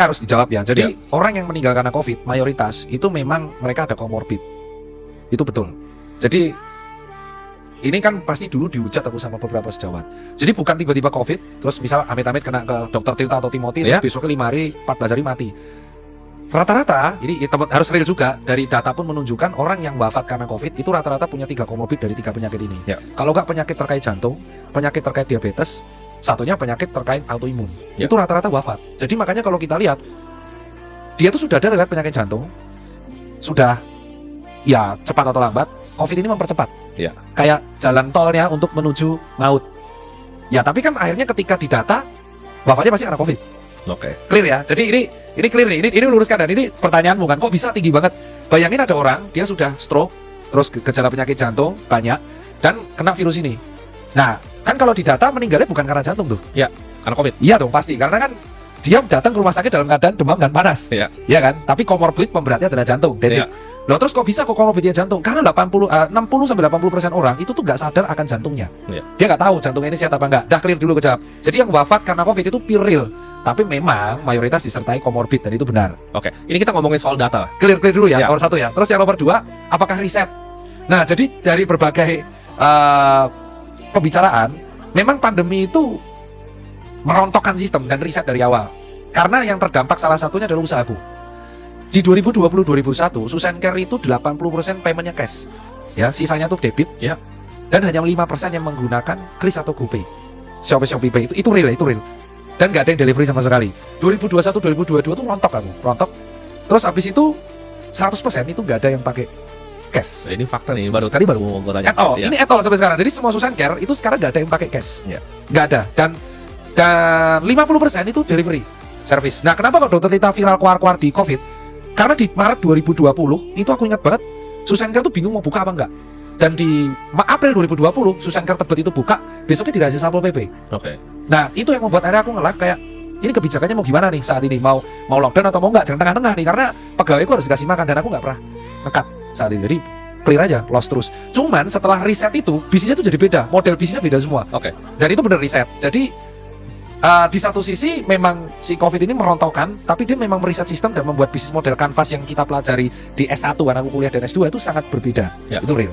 Harus dijawab ya. Jadi orang yang meninggal karena COVID mayoritas itu memang mereka ada komorbid. Itu betul. Jadi ini kan pasti dulu dihujat aku sama beberapa sejawat. Jadi bukan tiba-tiba COVID, terus misal amit-amit kena ke dokter Tirta atau Timothy, terus besoknya 5 hari, 14 hari mati. Rata-rata, ini harus real juga, dari data pun menunjukkan orang yang wafat karena COVID itu rata-rata punya 3 komorbid dari 3 penyakit ini. Kalau nggak penyakit terkait jantung, penyakit terkait diabetes, satunya penyakit terkait autoimun. Itu rata-rata wafat. Jadi makanya kalau kita lihat, dia tuh sudah ada riwayat penyakit jantung, sudah ya cepat atau lambat, COVID ini mempercepat. Kayak jalan tolnya untuk menuju maut. Ya tapi kan akhirnya ketika didata, wafatnya pasti karena COVID. Clear ya. Jadi ini clear nih. Ini luruskan, dan ini pertanyaanmu kan, kok bisa tinggi banget? Bayangin ada orang, dia sudah stroke, terus gejala penyakit jantung banyak, dan kena virus ini. Nah, kan kalau didata meninggalnya bukan karena jantung tuh. Karena COVID. Iya dong, pasti. Karena kan dia datang ke rumah sakit dalam keadaan demam dan panas. Iya kan? Tapi komorbid pemberatnya adalah jantung. That's it. Loh, terus kok bisa kok komorbidnya jantung? Karena 60-80% orang itu tuh nggak sadar akan jantungnya. Dia nggak tahu jantungnya ini sehat apa enggak. Dah clear dulu kejawab. Jadi yang wafat karena COVID itu pure real. Tapi memang mayoritas disertai komorbid, dan itu benar. Ini kita ngomongin soal data. Clear dulu ya, nomor 1 ya. Terus yang nomor 2, apakah riset? Nah, jadi dari berbagai pembicaraan, memang pandemi itu merontokkan sistem dan riset dari awal. Karena yang terdampak salah satunya adalah usahaku. Di 2020-2021, Susencare itu 80% paymentnya cash. Ya, sisanya tuh debit. Dan hanya 5% yang menggunakan Kris atau GoPay. Shopee Pay itu real, itu real. Dan nggak ada yang delivery sama sekali. 2021-2022 tuh rontok aku, rontok. Terus habis itu 100% itu nggak ada yang pakai cash. Ini fakta nih, tadi baru mau gue tanya. Ini etol sampai sekarang. Jadi semua Susencare itu sekarang nggak ada yang pakai cash. Nggak ada. Dan 50% itu delivery service. Nah, kenapa kok dokter Tita viral keluar-keluar di COVID? Karena di Maret 2020 itu aku ingat banget, Susencare tuh bingung mau buka apa enggak. Dan di April 2020 Susencare Tebet itu buka, besoknya dikasih sampel PP. Nah, itu yang membuat akhirnya aku nge-live kayak, ini kebijakannya mau gimana nih saat ini, mau lockdown atau mau enggak, jangan tengah-tengah nih, karena pegawaiku harus dikasih makan dan aku nggak pernah ngekat saat ini. Jadi clear aja, loss terus. Cuman setelah riset itu, bisnisnya tuh jadi beda, model bisnisnya beda semua. Dan itu bener riset. Jadi di satu sisi memang si COVID ini merontokkan, tapi dia memang meriset sistem dan membuat bisnis model kanvas yang kita pelajari di S1 karena aku kuliah dan S2 itu sangat berbeda. Itu real.